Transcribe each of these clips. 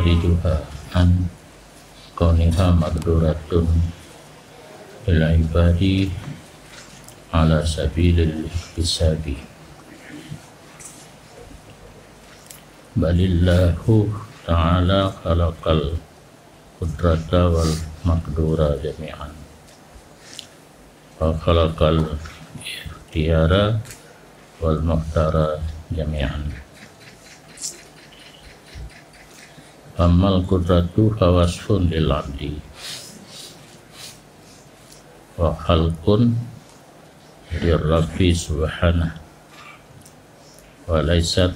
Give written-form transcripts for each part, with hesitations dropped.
yukhrijuha an kauniha maqduratun lil ibadi ala sabilil hisabi. Balillahu ta'ala khalaqal qudrata wal maqdura jami'an wa khalaqal ikhtiyara wal muhtara jami'an. Amal qudratu hawasfun lil abdi wa khalqun lirabbi subhanahu wa laysat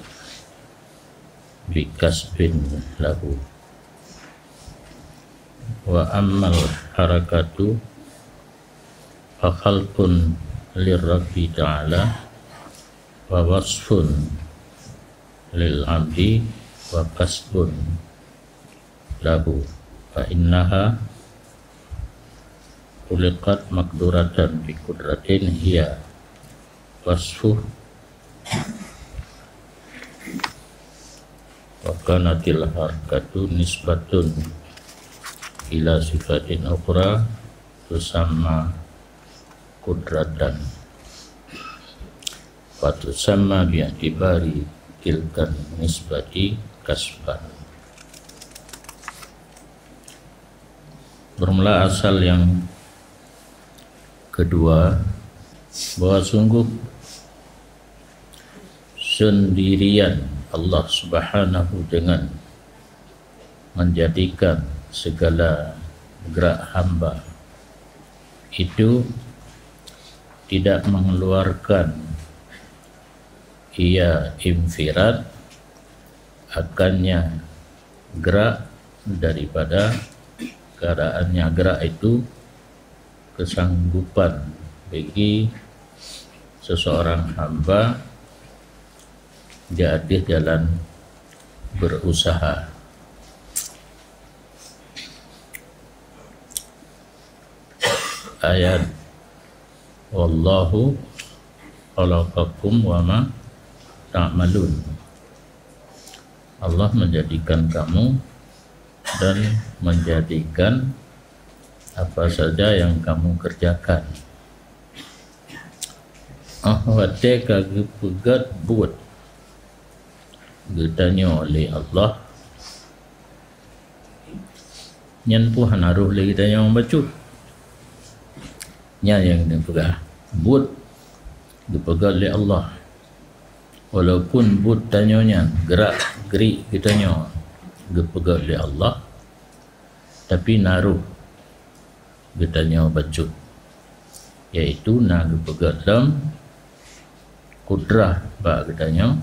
bikasbin lahu. Wa ammal harakatu fa khalqun lirabbi ta'ala wa wasfun lil abdi wa kasbun lahu fa innaha khuliqat maqduratan bi qudratin hiya wasfuh wa kanatil harakatu nisbatun ila sifatin ukhra tusamma qudratan wa tusamma bi'tibari tilkan nisbati kasban. Bermula asal yang kedua, bahwa sungguh sendirian Allah Subhanahu dengan menjadikan segala gerak hamba itu tidak mengeluarkan ia infirad, akannya gerak daripada keadaannya gerak itu kesanggupan bagi seseorang hamba di atas jalan berusaha. Ayat wallahu khalaqakum wa ma ta'malun. Allah menjadikan kamu dan menjadikan apa saja yang kamu kerjakan. Ahwate kagak pegat buat ditanya oleh Allah nyenpuh naruh lagi tanya membaca nya yang dipegah buat dipegat oleh Allah, walaupun buat tanyanya gerak gerik kitanya dipegat oleh Allah, tapi naruh ditanya baca yaitu nak dipegat dalam kudrah bak kitanya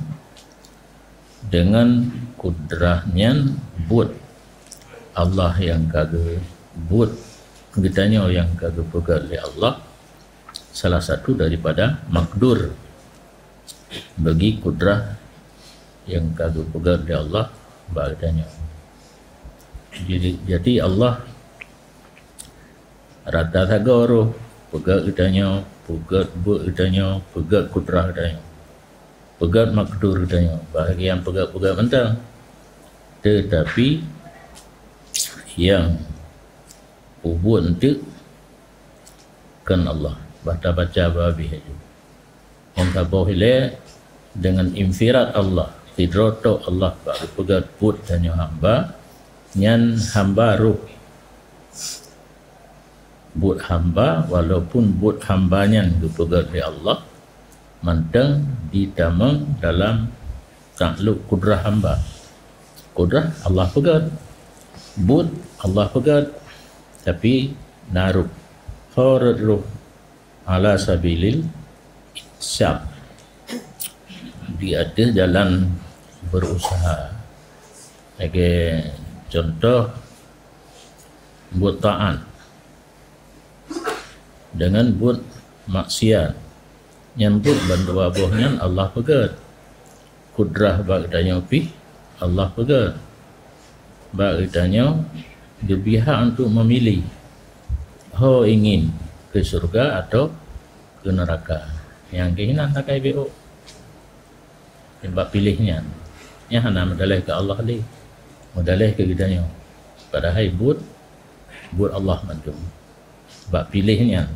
dengan kudrahnya buat Allah yang kagak buat kitanya yang kagak pegat oleh Allah, salah satu daripada makdur bagi kudrah yang kagak pegat oleh Allah bagdanya. Jadi Allah rata sagoro pegat kitanya, pegat buat kitanya, pegat kudrah kitanya, pegat makdur kitanya, bahagian pegat-pegat mentang, tetapi yang ubun itu kan Allah baca babi itu yang tabohile dengan infirat Allah tidroto Allah bagi pegat put tanya hamba nyan hamba ruh but hamba, walaupun but hambanya dipegat oleh Allah manteng ditamang dalam takluk kudrah hamba. Kudrah Allah pegat, but Allah pegat, tapi naruh kharat ruh ala sabilil syab di atas jalan berusaha. Sebagai contoh buat taat dengan buat maksiat nyambut bantu abuhnya Allah pegat, kudrah bagdanya pi Allah pegat, bagdanya berpihak untuk memilih ho ingin ke surga atau ke neraka. Yang keinginan tak kayak sebab pilihnya ya hana medalih ke Allah li Modalih ke kitanya. Padahal buat Allah mandum. Sebab pilihnya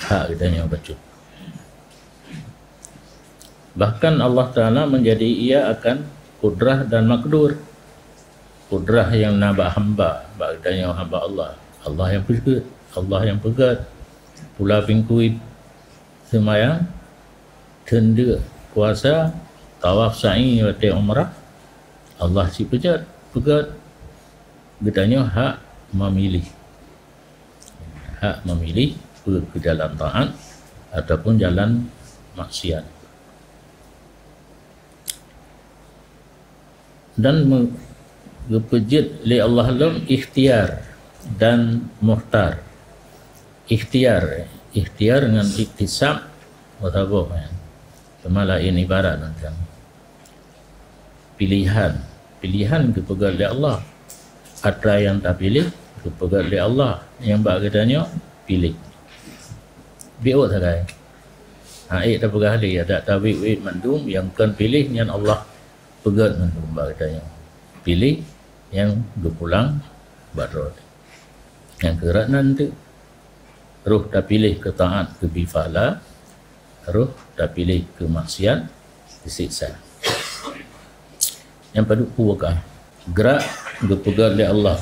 hak kitanya baca. Bahkan Allah Ta'ala menjadi ia akan kudrah dan makdur. Kudrah yang nabak hamba, bagdanya hamba Allah. Allah yang pegat, Allah yang pegat. Pula pingkuit semayang, tenda kuasa, tawaf sa'i wati umrah. Allah si pegat. Gedanya hak memilih. Hak memilih ke jalan taat ataupun jalan maksiat. Dan berpejit li Allah lam ikhtiar dan muhtar. Ikhtiar dengan iktisab atau apa? Semala ini ibarat macam pilihan kepegat li Allah. Ada yang tak pilih kepegat li Allah. Yang bak katanya pilih. Biut sakai. Tak pegah li ada tawik mandum yang kan pilih yang Allah pegat mandum bak katanya. Pilih yang berpulang badrod. Yang kerat nanti roh dah pilih ke taat ke bifala, roh dah pilih ke maksiat disiksa. Yang pada puaka gerak berpegat oleh Allah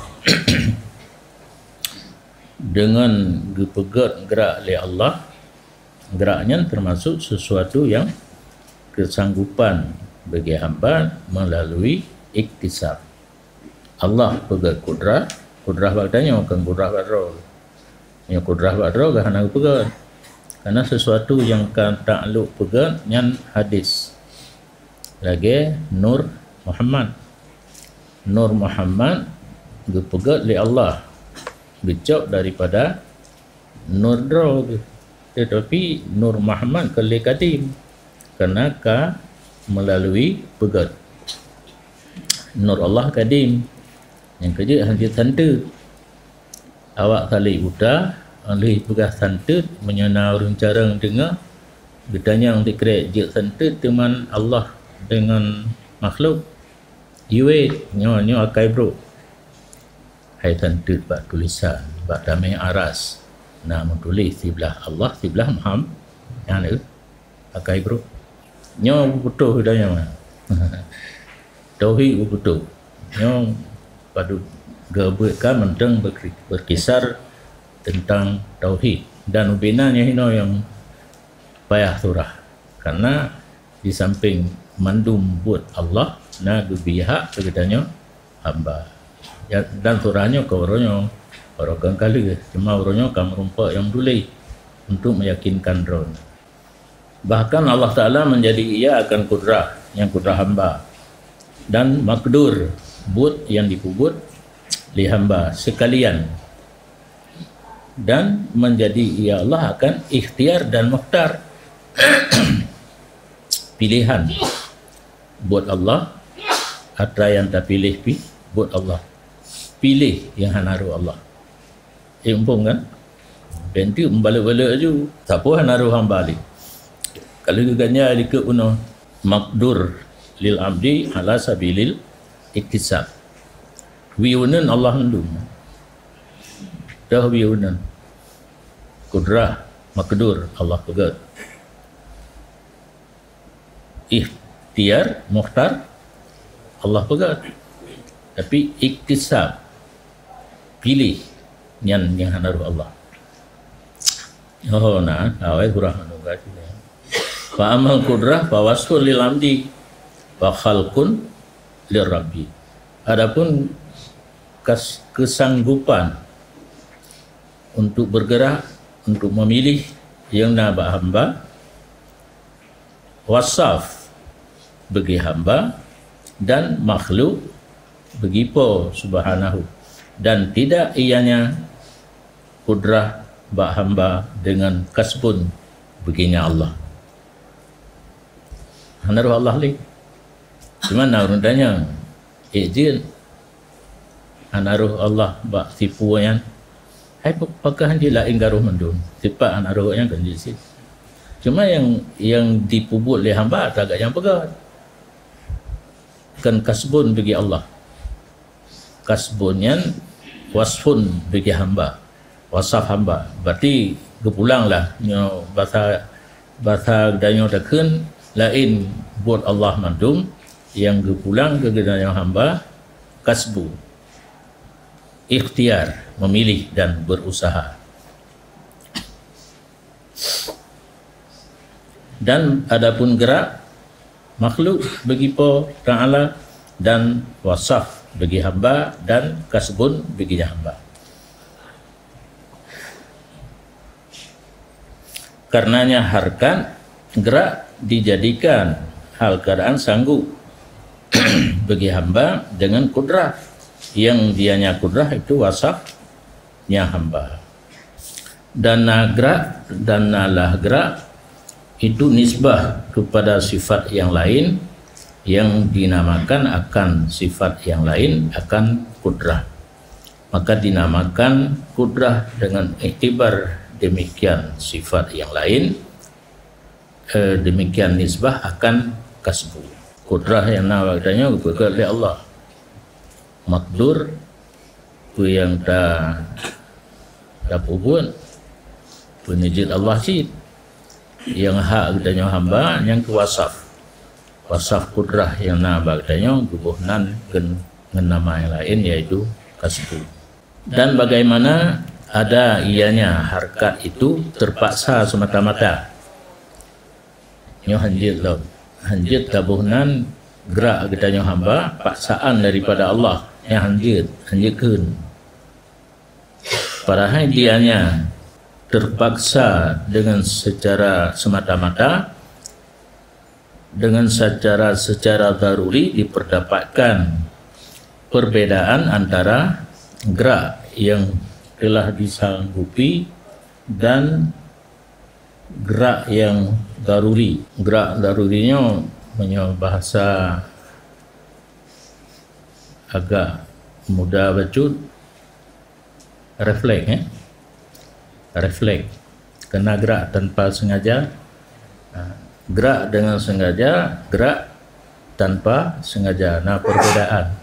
dengan berpegat gerak oleh Allah, geraknya termasuk sesuatu yang kesanggupan bagi hamba melalui iktisab. Allah pegat kudrah bagdanya bukan kudrah badrol. Yang kudrah badrol kan aku pegat. Karena sesuatu yang kan takluk pegat yang hadis. Lagi Nur Muhammad dipegat oleh Allah. Becok daripada Nur Drog. Tetapi Nur Muhammad kali kadim. Kerana melalui pegat. Nur Allah kadim. Yang kerja hanya tanda. Awak kali udah oleh pegas tanda menyenau cara dengar gedanya yang dikrek je tanda teman Allah dengan makhluk. Iwe nyo akai bro. Hai tanda bak tulisan bak damai aras. Nak menulis sebelah Allah sebelah Muhammad. Yang ni akai bro. Nyo betul gedanya. Tauhid betul. Nyo pada geberkan mentang berkisar tentang tauhid dan ubinanya ini yang payah surah karena di samping mandum buat Allah na gebihak sekedanya hamba ya, dan surahnya ke orangnya orang kali cuma orangnya kamu rumpak yang dulu untuk meyakinkan drone. Bahkan Allah Ta'ala menjadi ia akan kudrah yang kudrah hamba dan makdur buat yang dipubut li hamba sekalian dan menjadi ia Allah akan ikhtiar dan mukhtar pilihan buat Allah ada yang tak pilih buat Allah pilih yang hanaru Allah umpung kan bentuk membalik-balik aja tak apa hanaru hamba li kalau geganya li ke uno makdur lil abdi ala sabilil iktisab wiunan Allah handum dah wiunan kudrah makdur Allah pegat ikhtiar mukhtar Allah pegat tapi iktisab pilih yang hanaru Allah awai kurah menunggat fa amal kudrah fa wasful lil amdi wa khalqun lir rabbi. Adapun kesanggupan untuk bergerak, untuk memilih yang nabak hamba, wasaf bagi hamba dan makhluk bagi po subhanahu, dan tidak ianya kudrah bak hamba dengan kasbun baginya Allah. Hanaruh Allah li. Cuma narundanya izin anaruh Allah bak tipu yang hai pakah dia lah inggaruh mendun sifat anaruh yang kan di situ. Cuma yang dipubut oleh hamba agak yang pegat kan kasbun bagi Allah kasbunyan wasfun bagi hamba, wasaf hamba. Berarti kepulanglah nyo bahasa danyo dakun lain buat Allah mandum yang kepulang ke danyo hamba kasbu, ikhtiar, memilih dan berusaha. Dan adapun gerak makhluk bagi Allah Ta'ala dan wasaf bagi hamba dan kasbun bagi hamba. Karenanya harkat gerak dijadikan hal keadaan sanggup bagi hamba dengan kudrah, yang dianya kudrah itu wasafnya hamba. Dan gerak dan nalah gerak itu nisbah kepada sifat yang lain yang dinamakan akan sifat yang lain akan kudrah. Maka dinamakan kudrah dengan iktibar demikian sifat yang lain, demikian nisbah akan kasbu. Kudrah yang nawaknya oleh Allah. Makdur tu yang tak pun penijid Allah sih yang hak katanya hamba yang kuasaf wasaf kudrah yang nama katanya gubuhnan dengan nama yang lain yaitu kasbu. Dan bagaimana ada ianya harkat itu terpaksa semata-mata nyo hanjit lo hanjit tabuhnan gerak katanya hamba paksaan daripada Allah yang hanjitkeun padahal dianya terpaksa dengan secara semata-mata, dengan secara daruri diperdapatkan perbedaan antara gerak yang telah disanggupi dan gerak yang daruri. Gerak darurinya punya bahasa agak mudah bacut, refleks refleks, kena gerak tanpa sengaja, gerak dengan sengaja, gerak tanpa sengaja. Nah perbedaan.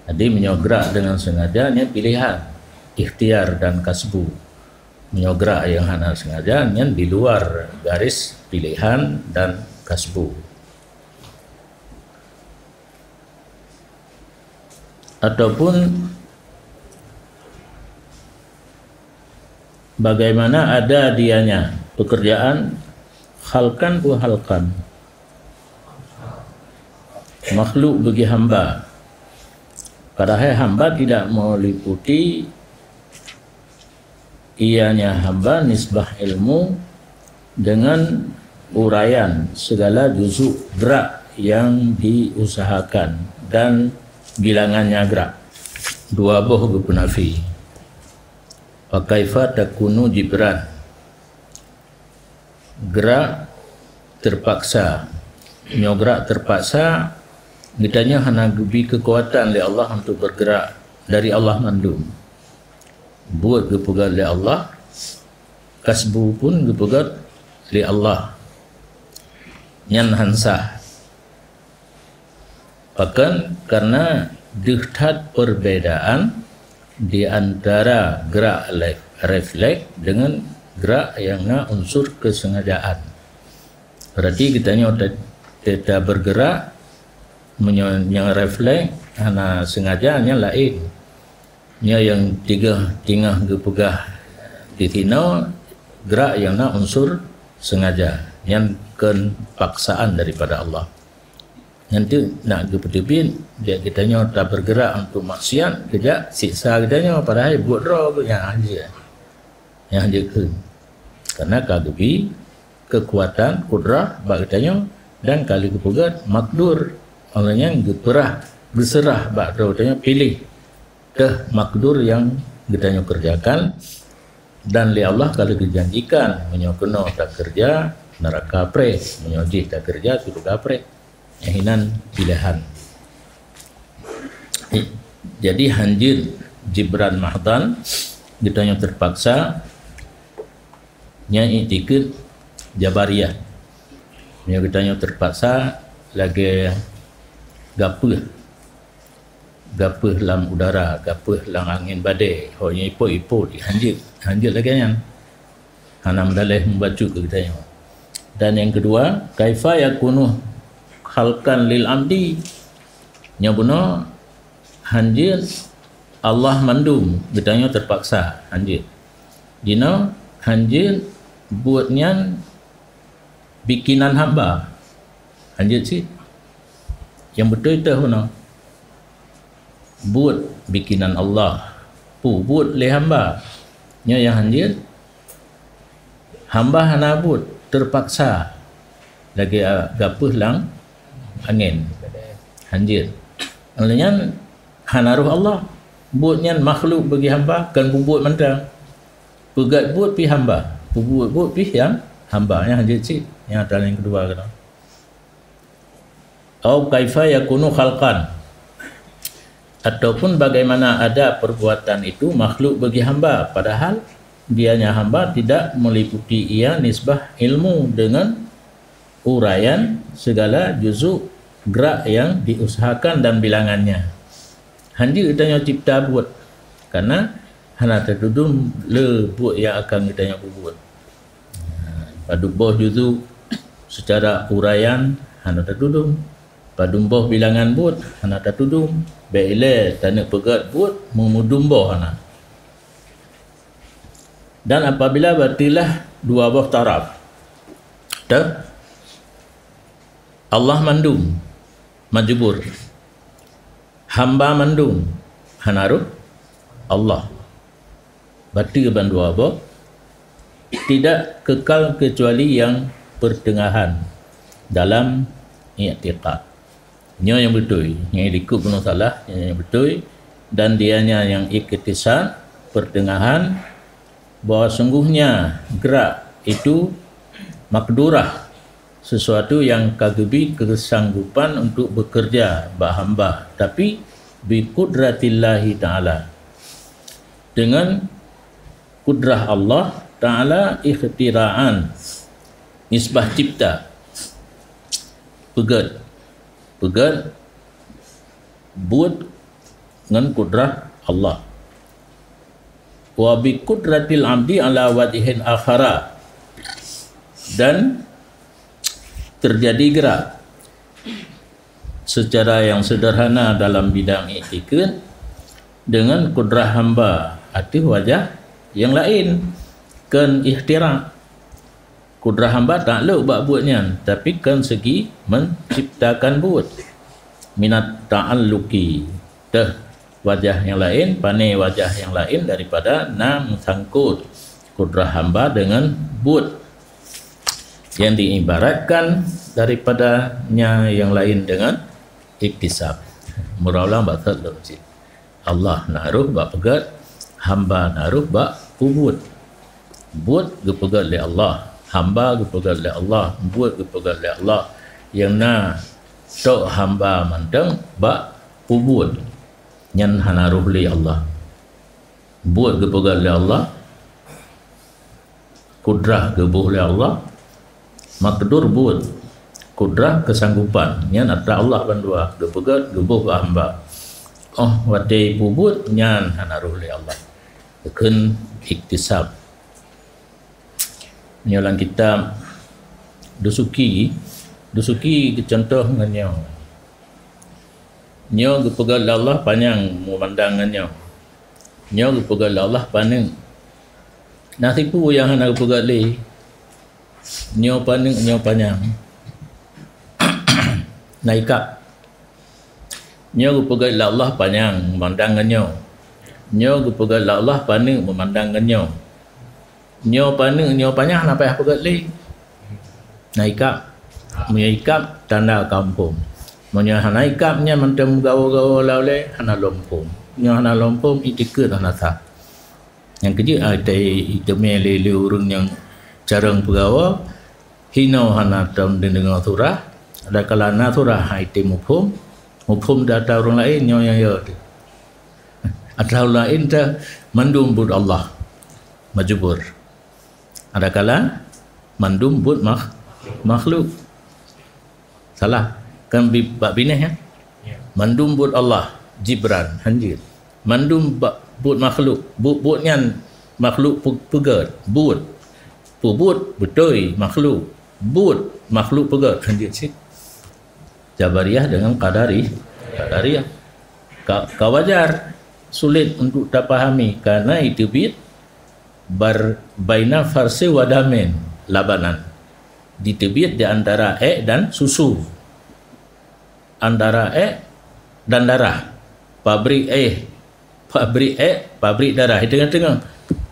Jadi menyogerak dengan sengaja ini pilihan, ikhtiar dan kasbu. Menyogerak yang hanya sengaja ini di luar garis pilihan dan kasbu. Ataupun bagaimana ada dianya pekerjaan halkan makhluk bagi hamba, padahal hamba tidak meliputi ianya hamba nisbah ilmu dengan uraian segala juzuk gerak yang diusahakan dan bilangannya gerak dua buah gupunafi. Wa kaifa takunu jibran, gerak terpaksa, nyograk terpaksa, kitanya hanya gebi kekuatan oleh Allah untuk bergerak dari Allah mandum. Buat gepegat oleh Allah, kasbu pun gepegat oleh Allah. Nyan hansah. Bahkan karena dihtat perbedaan di antara gerak refleks dengan gerak yang unsur kesengajaan. Berarti kita tidak bergerak yang refleks hanya sengajanya lain. Yang tinggal gepegah di tino gerak yang unsur sengaja yang kepaksaan daripada Allah. Nanti nak gepetipin dia kitanya tak bergerak untuk maksiat kejap siksa kitanya padahal buat roh yang aja ke karena kagebi kekuatan kudrah bak kitanya dan kali kepugat makdur olehnya berserah bak roh kitanya pilih ke makdur yang kitanya kerjakan dan li Allah kalau dijanjikan menyokeno tak kerja neraka pre menyojih tak kerja suruh kapre yahinan pilihan. Jadi hanjir jibran mahdan ditanya terpaksa nyanyi tikit jabariyah yang ditanya terpaksa lagi gapuh gapah lam udara, gapah lam angin badai, hanya iput hanjit lagi kan. Hana mendalih membaca ke kita. Dan yang kedua, kaifa yakunu khalqan lil amdi, nya guna hanjit Allah mandum, bedanya terpaksa hanjit. Dina hanjit buatnya bikinan hamba. Hanjit sih. Yang betul itu guna buat bikinan Allah. Buat oleh hamba. Nya yang hanjit hamba hana buat terpaksa lagi gapah lang angin hanjit. Artinya hanaruh Allah buatnya makhluk bagi hamba kan buat mentang pegat buat pi hamba buat pi yang hamba yang hanjit si yang ada yang kedua kata au kaifa yakunu khalqan, ataupun bagaimana ada perbuatan itu makhluk bagi hamba padahal dianya hamba tidak meliputi ia nisbah ilmu dengan uraian segala juzuk gerak yang diusahakan dan bilangannya. Hanji kita cipta buat karena hana tertudung le buat yang akan kita buat. Padu boh juzuk secara uraian hana tertudung. Padu boh bilangan buat hana tertudung. Beile tanah pegat buat memudum boh hana. Dan apabila bertilah dua buah taraf, Allah mandum, majbur, hamba mandum, hanaruh Allah. Berarti keban dua buah tidak kekal kecuali yang pertengahan dalam i'tiqad. Nya yang betul, yang ikut penuh salah, yang betul, dan dianya yang iktisad pertengahan. Bahawa sungguhnya gerak itu makdurah, sesuatu yang kagebi kesanggupan untuk bekerja hamba, tapi bi qudratillahi ta'ala, dengan kudrah Allah ta'ala ikhtiraan nisbah cipta pegat buat dengan kudrah Allah. Wa bi qudratil abdi ala wajhin akhara, dan terjadi gerak secara yang sederhana dalam bidang i'tikad dengan kudrah hamba arti wajah yang lain kan ihtira. Kudrah hamba tak luk buatnya tapi kan segi menciptakan buat minat ta'alluqi wajah yang lain, panai wajah yang lain daripada nam sangkut kudrah hamba dengan bud yang diibaratkan daripadanya yang lain dengan iktisab. Muraulah batal lojik. Allah naruh bak pegat, hamba naruh bak ubud. Bud gepegat oleh Allah, hamba gepegat oleh Allah, bud gepegat oleh Allah. Yang na tok hamba mandang bak ubud. Nyan hanaruh li Allah, buat gepegat oleh Allah, kudrah gebuh oleh Allah, makdur buat kudrah kesanggupan nyan ada Allah bandua gepegat gebuh hamba. Oh wadai buat nyan hanaruh li Allah, bukan iktisab. Nyalan kita dusuki contoh nganyo. Nyo gepegat Allah panjang memandangannya. Nyo gepegat Allah panjang. Nasipu yang hana gepegat li. Nyo panjang. Naikap. Nyo gepegat Allah panjang memandangannya. Nyo gepegat Allah panjang memandangannya. Nyo panjang apa yang pegat li? Naikap. Naikap tanda kampung. Monya hana ikapnya mentem gawo-gawo laule hana lompom. Nya hana lompom itikut hana sah. Yang kerja ada iteme lele urang yang jarang pegawa hino hana tam dengan surah. Ada kalana surah item mufhum data orang lain yang ya. Ada orang lain dah mandum bud Allah majbur. Ada kala mandum bud makhluk. Salah kan bab binah ya. Mandum buat Allah Jibran hanjir mandum but makhluk but nyan makhluk pegat but betul makhluk but makhluk pegat hanjir sih Jabariyah dengan Qadariyah kawajar sulit untuk terpahami karena itu bit baina farsi wadamin labanan ditebit di antara dan susu, antara dan darah, pabrik darah di tengah-tengah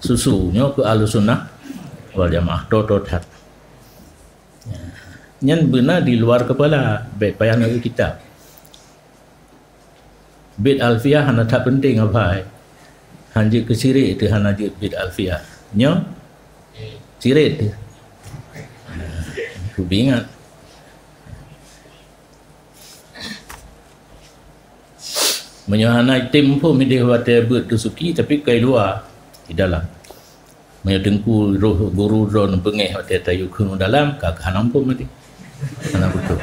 susunya ke Ahlussunnah wal Jamaah totot. Nyan benar di luar kepala bet payah nak kitab. Bet alfiah hana tak penting apa hanjit ke sirik itu hana bet alfiah nya sirik tu bingat menyohana tim pun dia buat bet tu suki tapi kai luar di dalam menyedengku roh guru ron pengeh hotel tayu kun dalam ka hanampum mati hana betul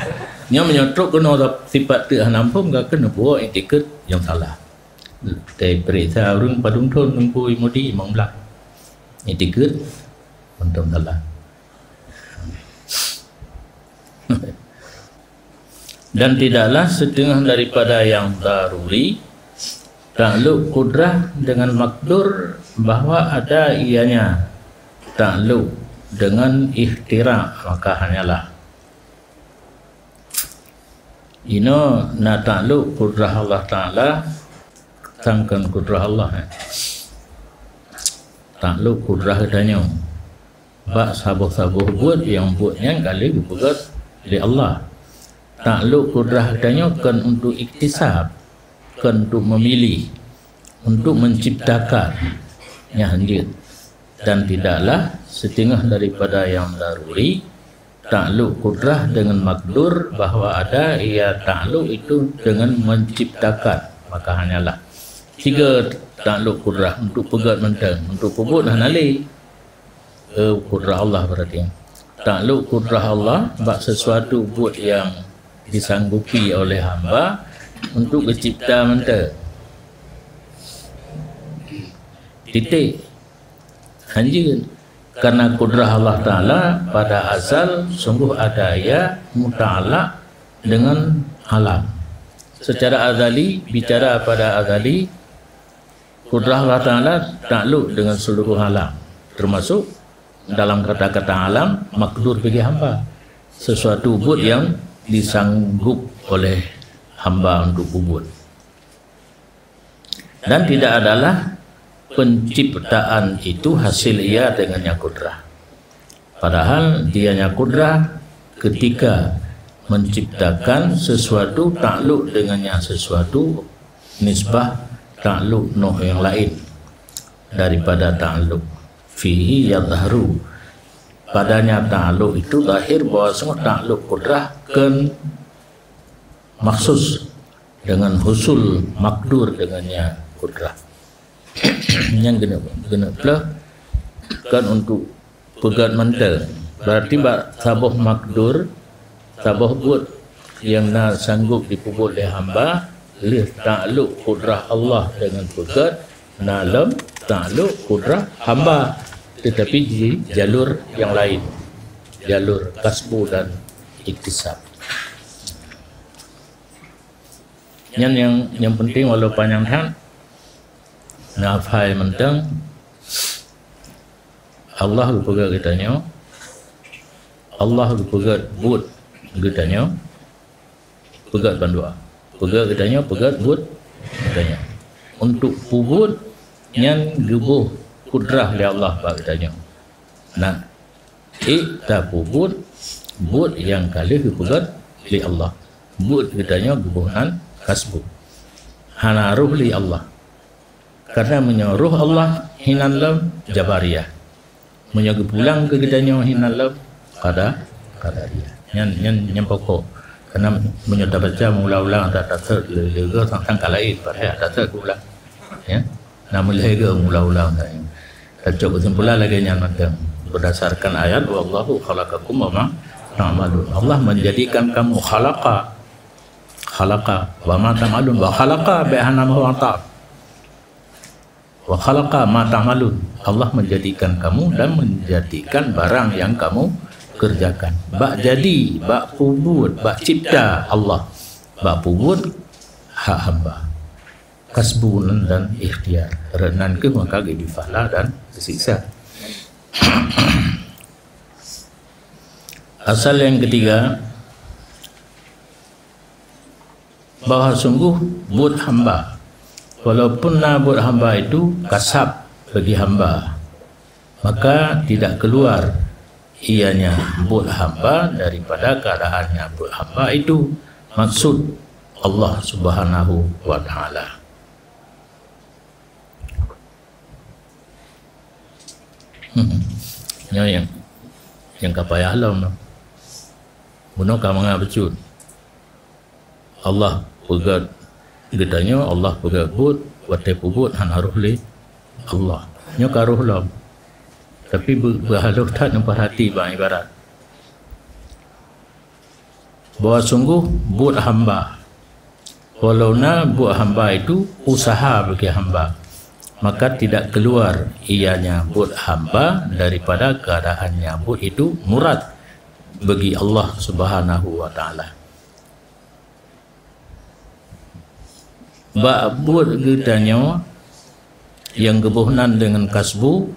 nya menyotrok kena sifat tu hanampum ka kena buat etiket yang salah tai periksa urang padung thon nungku imudi monglah etiket untuk salah. Dan tidaklah setengah daripada yang daruri takluk kudrah dengan makdur bahawa ada ianya takluk dengan ikhtira maka hanyalah ino na takluk kudrah Allah Ta'ala tangkan kudrah Allah takluk kudrah adanya bak sabuh-sabuh buat yang buatnya kali dibuat oleh Allah takluk kudrah adanya kan untuk iktisab kan untuk memilih untuk menciptakan yang hadir dan tidaklah setengah daripada yang daruri takluk kudrah dengan makdur bahawa ada ia takluk itu dengan menciptakan maka hanyalah tiga takluk kudrah untuk pegat mentang untuk pebut hanali kudrah Allah berarti takluk kudrah Allah bak sesuatu buat yang disanggupi oleh hamba untuk mencipta mentang titik hanjir karena kudrah Allah Ta'ala pada asal sungguh ada ia muta'alaq dengan alam secara azali bicara pada azali kudrah Allah Ta'ala takluk dengan seluruh alam termasuk dalam kata-kata alam makdur bagi hamba sesuatu buat yang disanggup oleh hamba untuk buat dan tidak adalah penciptaan itu hasil ia dengannya kudrah padahal dianya kudrah ketika menciptakan sesuatu takluk dengannya sesuatu nisbah takluk noh yang lain daripada takluk fihi yadharu padanya takluk itu lahir bahawa semua takluk kudrah kan maksus dengan husul makdur dengannya kudrah yang kena pula kan untuk pegat mental berarti sabuh makdur sabuh buat yang nak sanggup dipubut oleh hamba lih takluk kudrah Allah dengan pegat dalam takluk kudrah hamba tetapi di jalur yang lain jalur kasbu dan iktisab yang penting walau panjang hal nafai mentang Allah berpegat katanya Allah berpegat buat katanya pegat bandua pegat katanya pegat buat katanya untuk pubut yang gebuh kudrah oleh Allah katanya nah tak pubut buat yang kali pegat oleh Allah buat katanya gebuhan kasbu hana ruh li Allah karena menyuruh Allah hinalam jabariyah menyuruh pulang ke kitanya hinalam qadariyah yang pokok karena menyuruh baca mula-ulang tak lega sang lain pada tak terulang ya nama lega mula-ulang tak cukup kesimpulan lagi yang macam berdasarkan ayat wallahu khalaqakum wa ma ta'malun Allah menjadikan kamu khalaqa wa ma ta'malun wa khalaqa bi'anna wa ta'ab wa khalaqa ma ta'malun. Allah menjadikan kamu dan menjadikan barang yang kamu kerjakan. Bak jadi, bak pubut, bak cipta Allah, bak pubut hak hamba, kasbun dan ikhtiar. Renan ke maka difala dan tersiksa. Asal yang ketiga, bahawa sungguh buat hamba, walaupun buat hamba itu kasab bagi hamba, maka tidak keluar ianya buat hamba daripada keadaannya buat hamba itu maksud Allah Subhanahu wa ta'ala. Yang kapayah alam bunuh kamanga becut Allah pegat gedanya, Allah pegat but watai pubut han haruh le Allah nyo karuh lam, tapi berhaluh tak nampak hati bang ibarat bahawa sungguh buat hamba, walau buat hamba itu usaha bagi hamba, maka tidak keluar ianya buat hamba daripada keadaannya buat itu murad bagi Allah Subhanahu wa ta'ala. Buat gedanya yang kebuhnan dengan kasbu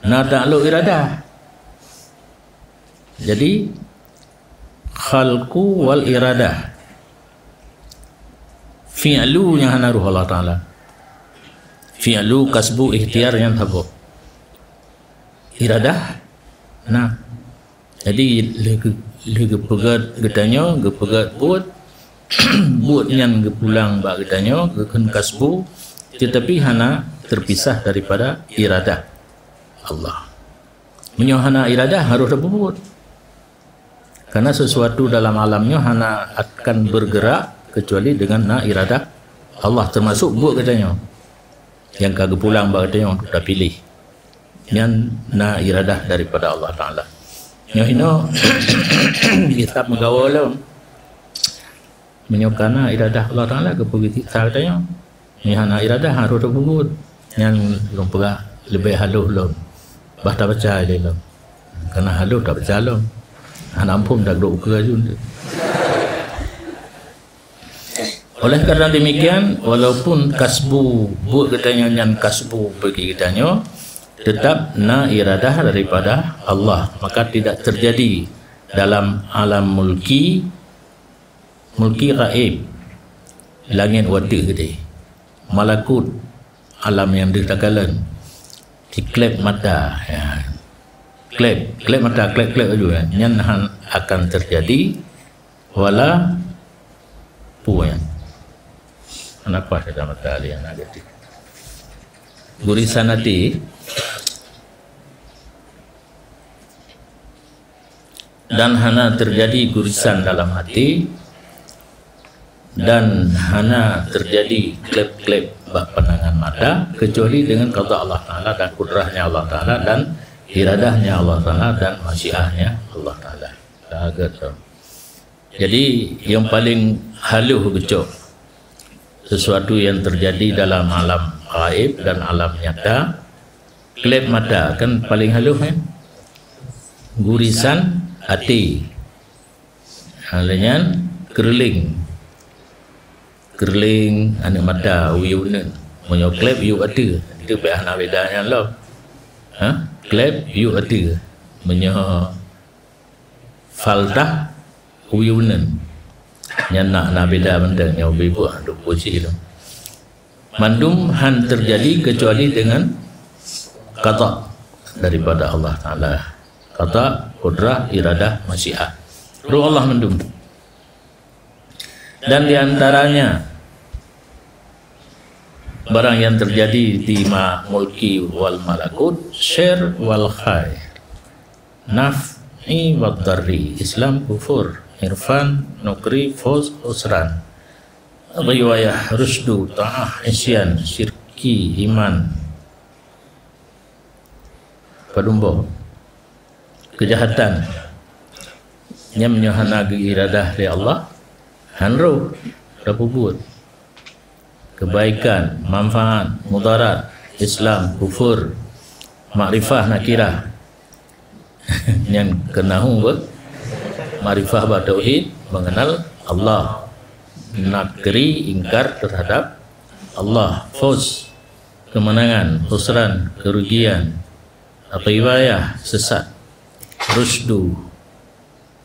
ta'alluq iradah. Jadi khalqu wal iradah fi'lu yang hanaruh Allah ta'ala, fi'lu kasbu ikhtiar yang tabuk iradah. Nah, jadi lege pegat gedanya, ge pegat buat buat yang ge pulang bak gedanya ge kan kasbu, tetapi hana terpisah daripada iradah Allah. Menyohana iradah harus berbuat, karena sesuatu dalam alamnya hana akan bergerak kecuali dengan iradah Allah, termasuk buat katanya yang kagak pulang bak katanya untuk dah pilih yang iradah daripada Allah Ta'ala. Nyohino kita menggawal menyokana iradah Allah Ta'ala ke begitu katanya nyahana iradah harus terbubut yang belum pegah lebih haluh lom bah tak baca dia lom, karena haluh tak baca lom anak ampun tak duk ke jun. Oleh kerana demikian, walaupun kasbu buat katanya yang kasbu bagi katanya tetap iradah daripada Allah, maka tidak terjadi dalam alam mulki raib, langit wadah gede, malakut, alam yang ditakalan, diklep mata ya. klep mata, klep juga yang akan terjadi wala puan kenapa saya mata alian agak gurisan hati dan hana terjadi gurisan dalam hati dan hana terjadi klep-klep bak pandangan mata kecuali dengan qada Allah Ta'ala dan kudrahnya Allah Ta'ala dan iradahnya Allah Ta'ala dan masyiahnya Allah Ta'ala. Jadi yang paling haluh gecok sesuatu yang terjadi dalam alam gaib dan alam nyata, klep mata kan paling haluh kan, gurisan hati, halnya kerling anak mata uyunan menyoklep yu ada itu bahana bedanya lah klep yu ada menyo faltah uyunan yang nak beda benda yang bebu duk puji tu mandum han terjadi kecuali dengan qada daripada Allah Ta'ala, qada qudrah iradah masyiah ruh Allah mandum. Dan diantaranya barang yang terjadi di mulki wal malakut, syir wal khair, naf'i wal darri, Islam kufur, irfan nukri fawz usran, riwayah rusdu ta'ah isyan syirki iman padumbo kejahatan yang menyohana iradah dari Allah Hanruh dapat buat kebaikan, manfaat, mudarat, Islam, kufur, makrifah, nakirah. Yang kenahu ber makrifah bertauhid, mengenal Allah, nakri ingkar terhadap Allah, fuz kemenangan, khusran kerugian, aqibah sesat, rusdu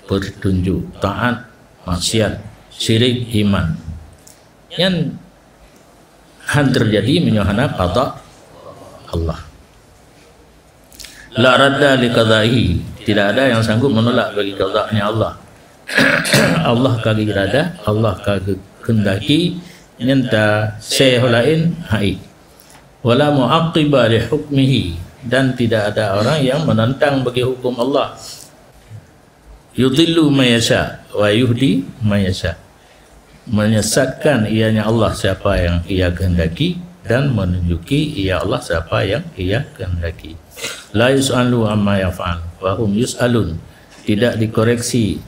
petunjuk, taat maksiat, syirik iman. Yang han terjadi menyohana qada Allah. La radda li qada'ihi, tidak ada yang sanggup menolak bagi qada'nya Allah. Allah kagak irada, Allah kagak kendaki, nyenta seholain hai. Wala mu'aqqiba li hukmihi, dan tidak ada orang yang menentang bagi hukum Allah. Yudhillu man yasha wa yuhdi man yasha, menyesatkan ianya Allah siapa yang ia kehendaki, dan menunjuki ia Allah siapa yang ia kehendaki. La yus'alu amma yaf'al wa hum yus'alun, tidak dikoreksi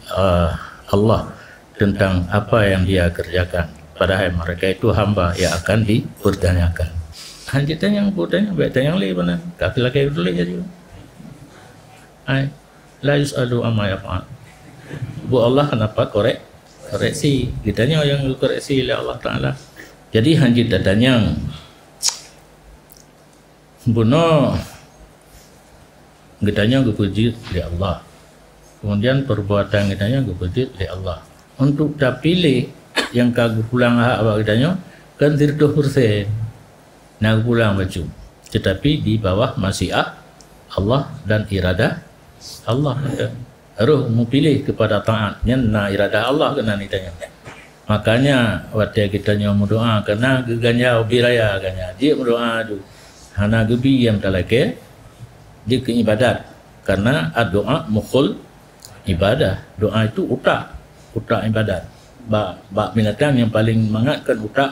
Allah tentang apa yang dia kerjakan, padahal mereka itu hamba yang akan dipertanyakan. Hanjitan yang bertanya, baik tanya lagi benar, kaki lagi dulu jadi. Ai la yus'alu amma yaf'al. Bu Allah kenapa koreksi? Kitanya yang dikoreksi oleh Allah Ta'ala. Jadi hanjit datanya buno kitanya kepuji oleh Allah. Kemudian perbuatan kitanya kepuji oleh Allah. Untuk dah pilih yang kagak pulang hak awak kitanya kan 100%. Nak pulang baju. Tetapi di bawah masyiah Allah dan iradah Allah. Harus pilih kepada taatnya na iradah Allah kena nitanya. Makanya waktu kita nyamu doa kena geganya ubiraya ganya. Dia berdoa tu hana gebi yang talake dia ke ibadat, karena doa mukhul ibadah. Doa itu utak ibadat. Bak binatang yang paling mengatkan utak.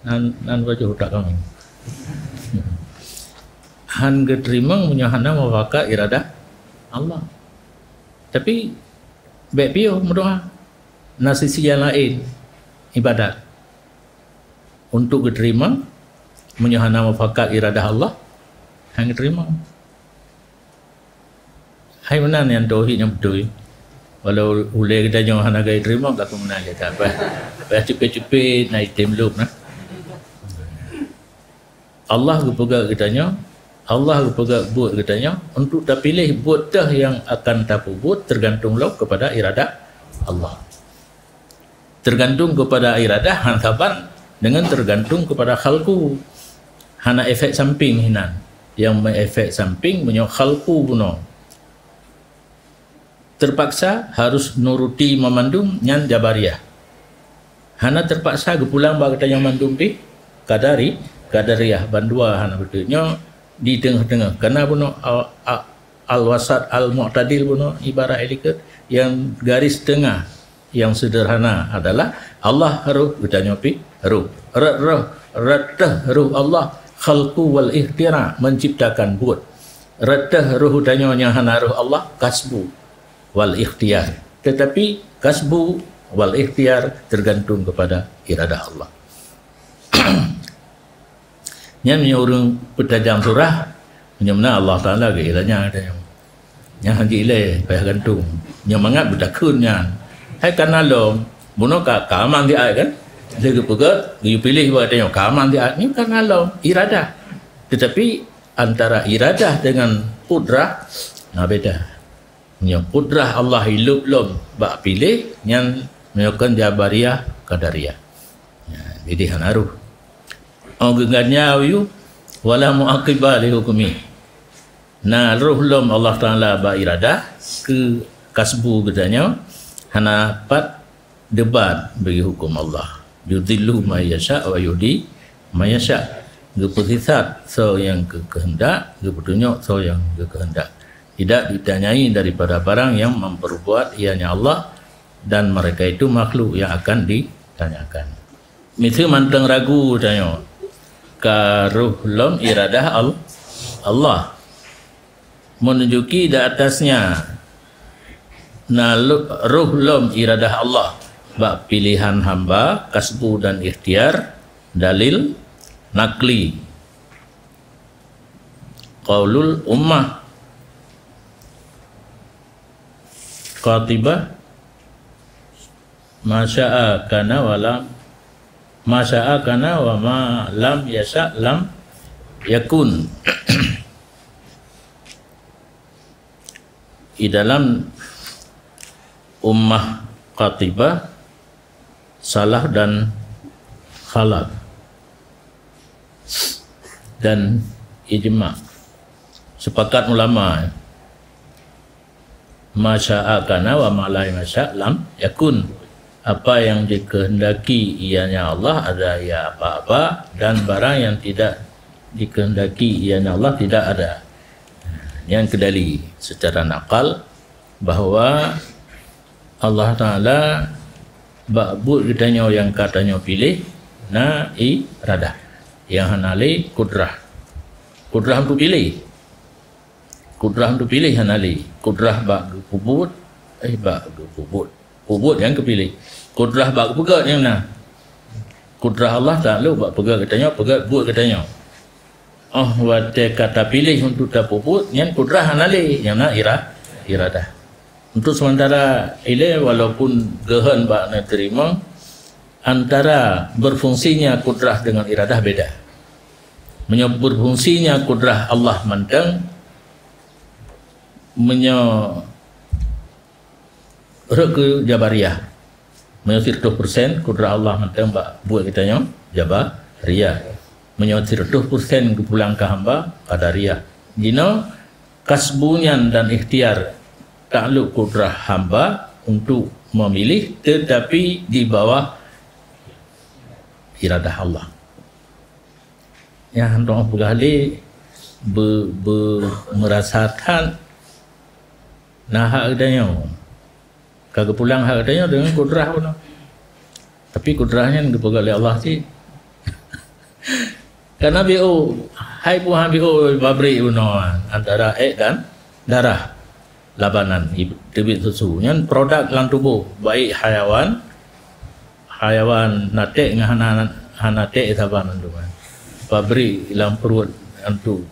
Nan baca utak kami. Han geterimang punya hana mewaka iradah Allah. Tapi baik piyo berdoa. Nah sisi yang lain ibadat untuk diterima menyahana mufakat iradah Allah hang diterima. Hai menan yang tauhid yang betul. Walau ulai kita jangan hana gaya terima tak kemudian dia tak apa. Cepet-cepet naik temluk nah. Allah kepegang kitanya, Allah kepegang buat katanya, untuk dah pilih buat dah yang akan tak buat tergantung lo kepada iradah Allah. Tergantung kepada iradah hantaban dengan tergantung kepada khalqu. Hana efek samping hinan. Yang efek samping menyok khalqu puno. Terpaksa harus nuruti memandung nyan jabariyah. Hana terpaksa kepulang bagi katanya mandum pi kadariyah bandua hana betulnya di tengah-tengah, karena buno al-wasat al-mu'tadil buno ibarat elikat yang garis tengah yang sederhana adalah Allah haruh bertanya pi haruh ruh Allah khalqu wal ihtira, menciptakan buat ratah ruh tanya hana ruh Allah kasbu wal ikhtiar, tetapi kasbu wal ikhtiar tergantung kepada iradah Allah. Yang menyuruh petajam surah menyemna Allah Ta'ala ke ilahnya ada yang haji ilai payah gantung yang mangat berdakunnya hai karena lo buno keaman dia kan dia kepegat dia pilih buat dia keaman dia ini karena lo iradah, tetapi antara iradah dengan kudrah nah beda. Yang kudrah Allah hidup lom bak pilih yang menyokong jabariyah kadariyah jadi hanaruh gengannya ayu wala mu'aqibah li hukmi. Nah ruh lom Allah Ta'ala ba iradah ke kasbu gedanya hana pat debat bagi hukum Allah. Yudhillu ma yasha wa yuhdi ma yasha. Gepetisat so yang kehendak, gepetunjuk so yang kehendak. Tidak ditanyai daripada barang yang memperbuat ianya Allah, dan mereka itu makhluk yang akan ditanyakan. Misal manteng ragu tanya karuh lom iradah Allah menunjuki di atasnya nah ruh lom iradah Allah bak pilihan hamba, kasbu dan ikhtiar, dalil nakli. Qaulul ummah qatibah masya'a kana wa lam masya'a kana wa ma lam yasha' lam yakun. Di dalam ummah qatibah salah dan khalaf dan ijma', sepakat ulama, masya'a kana wa ma la yasha' lam yakun. Apa yang dikehendaki ianya Allah ada ya apa-apa, dan barang yang tidak dikehendaki ianya Allah tidak ada. Yang kedali secara nakal bahawa Allah Ta'ala ba'bud kitanya yang katanya pilih na iradah, yang hanali kudrah. Kudrah untuk pilih, kudrah untuk pilih hanali. Kudrah ba'gu kubut, ba'gu kubut, kubut yang kepilih. Kudrah ba'gu pegat yang na. Kudrah Allah tak lu ba'gu pegat katanya, pegat buat katanya. Oh, wate kata pilih untuk tak puput yang kudrah hanali yang na iradah. Untuk sementara ini walaupun gehen bak nak terima, antara berfungsinya kudrah dengan iradah beda. Berfungsinya kudrah Allah manteng ke Jabariyah. 100% kudrah Allah manteng bak buat kitanya Jabariyah. 100% kepulang ke hamba Qadariyah. Dino kasbunyan dan ikhtiar takluk kudrah hamba untuk memilih, tetapi di bawah iradah Allah. Yang hendak bergali merasakan nah hak adanya, kagak pulang hak adanya dengan kudrah pun. Tapi kudrahnya kepada Allah sih. Karena BO, hai puhan BO pabrik puno antara dan darah labanan tebit susu. Yang produk dalam tubuh baik hayawan nate dengan hanate sabanan tu kan. Pabrik dalam perut untuk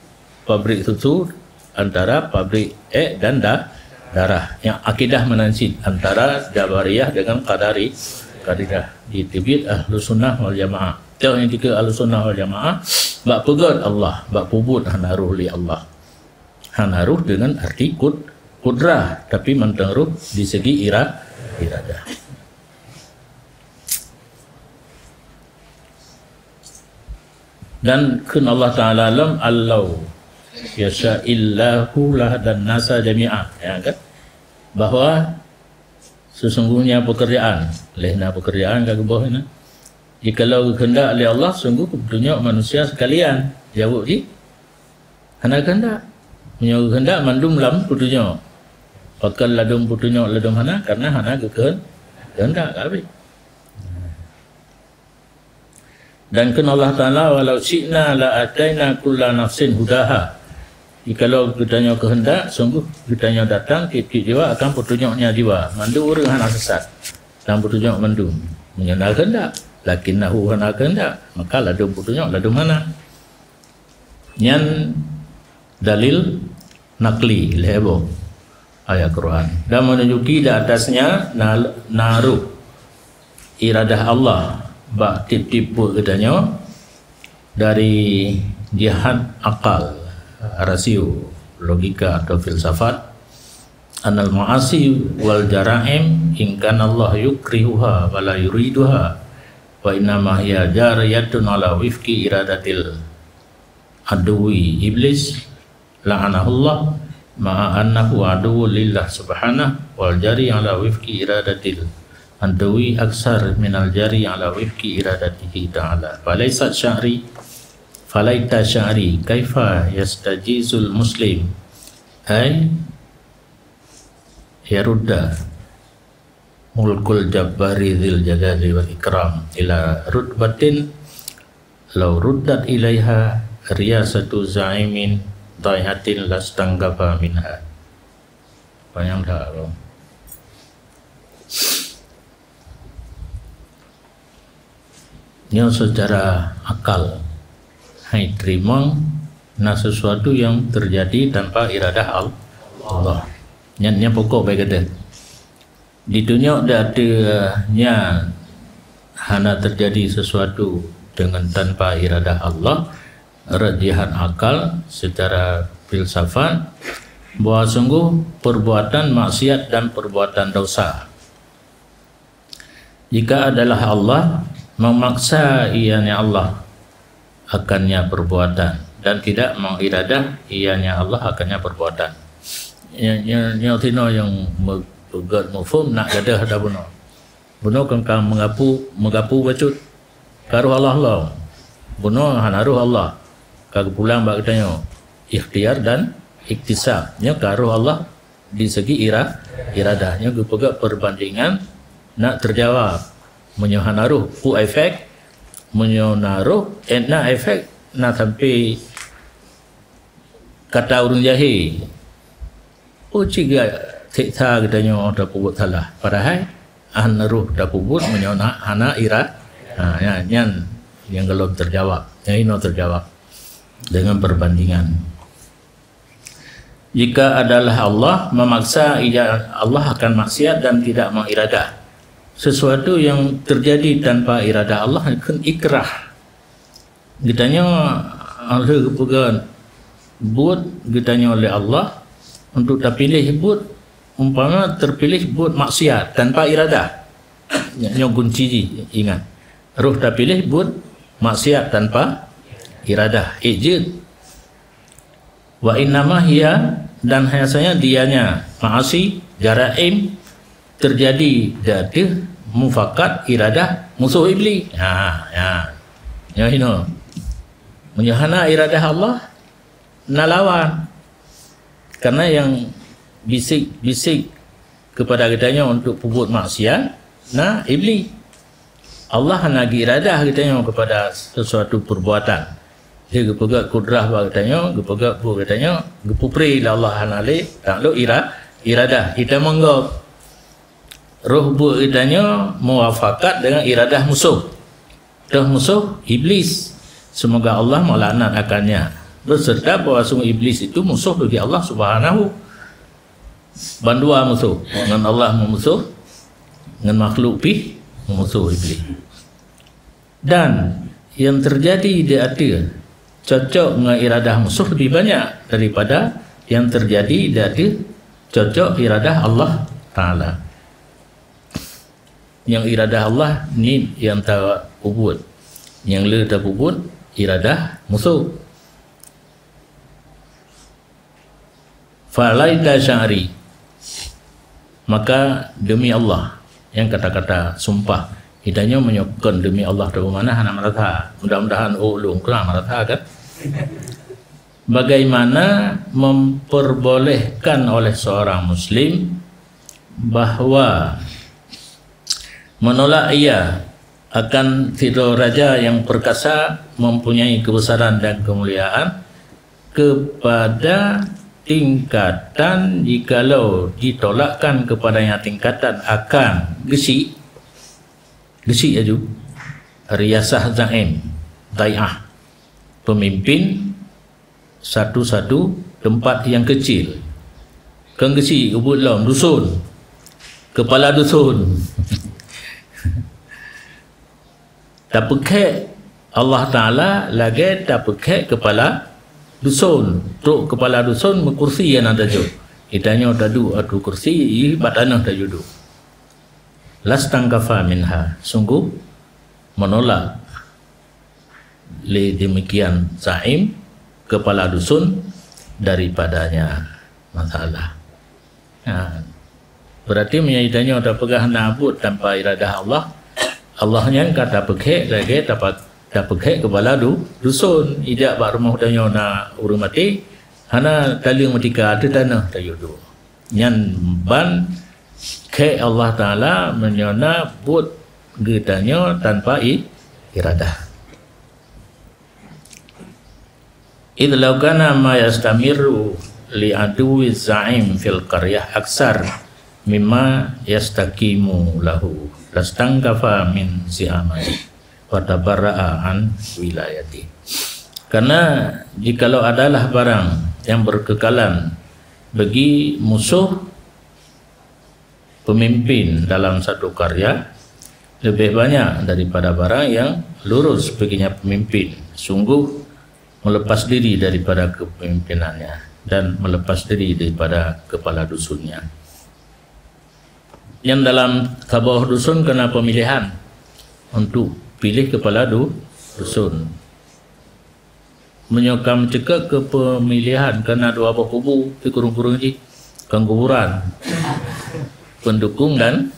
pabrik susu antara pabrik dan darah. Yang akidah menansid antara Jabariyah dengan Qadariyah di tebit Ahlus Sunnah wal Jamaah. Yang tiga Ahlussunnah wal Jamaah bak pegat Allah, bak pubut hanaruh li Allah. Hanaruh dengan arti kudrah, tapi menteruh di segi iradah. Dan kun Allah Ta'ala alam allau yasha'illahu lah dan nasa jami'ah, ya kan? Bahawa sesungguhnya pekerjaan kagak boh ini. Jikalau kehendak oleh Allah, sungguh kebetulannya manusia sekalian. Jawab ji, hana kehendak. Menyuruh kehendak mandum lam putunya. Pakal ladum putunya ladum hana, karena hana kehendak habis. Dan kan Allah Ta'ala walau syi'na la ataina kulla nafsin hudaha. Jikalau kitanya kehendak, sungguh kitanya datang tiap-tiap jiwa akan petunjuknya jiwa. Mandu orang hana sesat dan petunjuk mandum. Menyenal kehendak. Lakinnahu hana kehendak, maka ladum putunya ladum hana. Yang dalil nakli lehebo ayat Quran dan menunjuki di atasnya naruh iradah Allah bak tip-tip katanya dari jihad akal, rasio, logika atau filsafat. Anal ma'asi wal jara'im ingkan Allah yukrihuha wala yuriduha wa innama hiya jariyatun ala wifki iradatil aduwi iblis la'anahullah ma'a annahu aduwu lillah subhanah wal jari ala wifki iradatil aduwi aksar minal jari ala wifki iradatihi ta'ala falaita sya'ri kaifa yastajizul muslim ay yarudda mulkul jabbari dzil jalali wal ikram ila rutbatin law ruddat ilaiha riyasatu zaimin daihatin lastanggafa minha. Panjang dah loh. yang secara akal hai terima na sesuatu yang terjadi tanpa iradah Allah. Yang pokok baik kata di dunia ada nya hana terjadi sesuatu dengan tanpa iradah Allah, rajihan akal secara filsafat bahwa sungguh perbuatan maksiat dan perbuatan dosa. Jika adalah Allah memaksa ianya Allah akannya perbuatan dan tidak mengiradah ianya Allah akannya perbuatan. Yang tino yang pegat mufum nak gadah dah bunuh. Bunuh kan mengapu bacut karuh Allah Allah. Bunuh hanaruh Allah. Kag pulang bak katanya ikhtiar dan iktisab. Nya karuh Allah di segi iradahnya pegat perbandingan nak terjawab. Menyohanaruh pu efek menyonaruh na efek nak sampai kata urun jahil. Oh ciga tikta katanya ada pubut salah. Padahal naruh dah pubut menyona hana ira. Yang belum terjawab. Yang ini terjawab dengan perbandingan. Jika adalah Allah memaksa Allah akan maksiat dan tidak mengiradah. Sesuatu yang terjadi tanpa iradah Allah kan ikrah. Kitanya ada kepegang buat kitanya oleh Allah untuk terpilih buat umpama terpilih buat maksiat tanpa iradah. Yang kunci ingat. Ruh terpilih buat maksiat tanpa iradah. Ijid. Wa innama hiya dan biasanya dianya maasi jaraim terjadi dari mufakat iradah musuh iblis. Ya hino. Menyahana iradah Allah nalawan. Karena yang bisik-bisik kepada kitanya untuk pubut maksiat nah iblis. Allah nagi iradah kitanya kepada sesuatu perbuatan. Dia gepegat kudrah bak katanya, gepegat bu katanya, gepupri la Allah hanale, tak lo iradah. Kita menggap roh bu katanya muafakat dengan iradah musuh. Dah musuh iblis. Semoga Allah melaknat akannya. Berserta bahawa sungguh iblis itu musuh bagi Allah Subhanahu. Bandua musuh. Dengan Allah memusuh, dengan makhluk memusuh iblis. Dan yang terjadi di hati cocok dengan iradah musuh lebih banyak daripada yang terjadi dari cocok iradah Allah Ta'ala. Yang iradah Allah ni yang tak pubut. Yang le tak pubut iradah musuh. Falaita sya'ri, maka demi Allah, yang kata-kata sumpah hidahnya menyokong demi Allah dari mana hana maratha. Mudah-mudahan ulung kurang maratha kan. Bagaimana memperbolehkan oleh seorang muslim bahwa menolak ia akan tidur raja yang perkasa mempunyai kebesaran dan kemuliaan kepada tingkatan jikalau ditolakkan kepadanya tingkatan akan gesi aju riyasah zaim dai'ah pemimpin satu-satu tempat yang kecil kan gesi ubud lam dusun kepala dusun tak pakai Allah Ta'ala lagi tak pakai kepala dusun. Truk kepala dusun kursi yang ada jauh. Itanya dadu adu kursi badanah dah judu. Lastangkafa minha. Sungguh menolak demikian zaim kepala dusun daripadanya masalah. Berarti menyaidanya ada pegang nabut tanpa iradah Allah. Allahnya kata pekek lagi dapat pekek kepala dusun ijak bak rumah danya nak urung mati hana taling matika ada tanah tayudu nyan ban ke Allah Ta'ala menyona but getanya tanpa iradah. Idlau kana ma yastamiru li aduwi za'im fil qaryah aksar mimma yastaqimu lahu lastangkafa min si'amai tabarra'a an wilayati. Karena jikalau adalah barang yang berkekalan bagi musuh pemimpin dalam satu karya lebih banyak daripada barang yang lurus baginya pemimpin, sungguh melepas diri daripada kepemimpinannya dan melepas diri daripada kepala dusunnya. Yang dalam tabawah dusun kena pemilihan untuk pilih kepala dusun. Menyokam cekak ke pemilihan kerana dua buah kubu di kurung-kurung je kan kuburan pendukung dan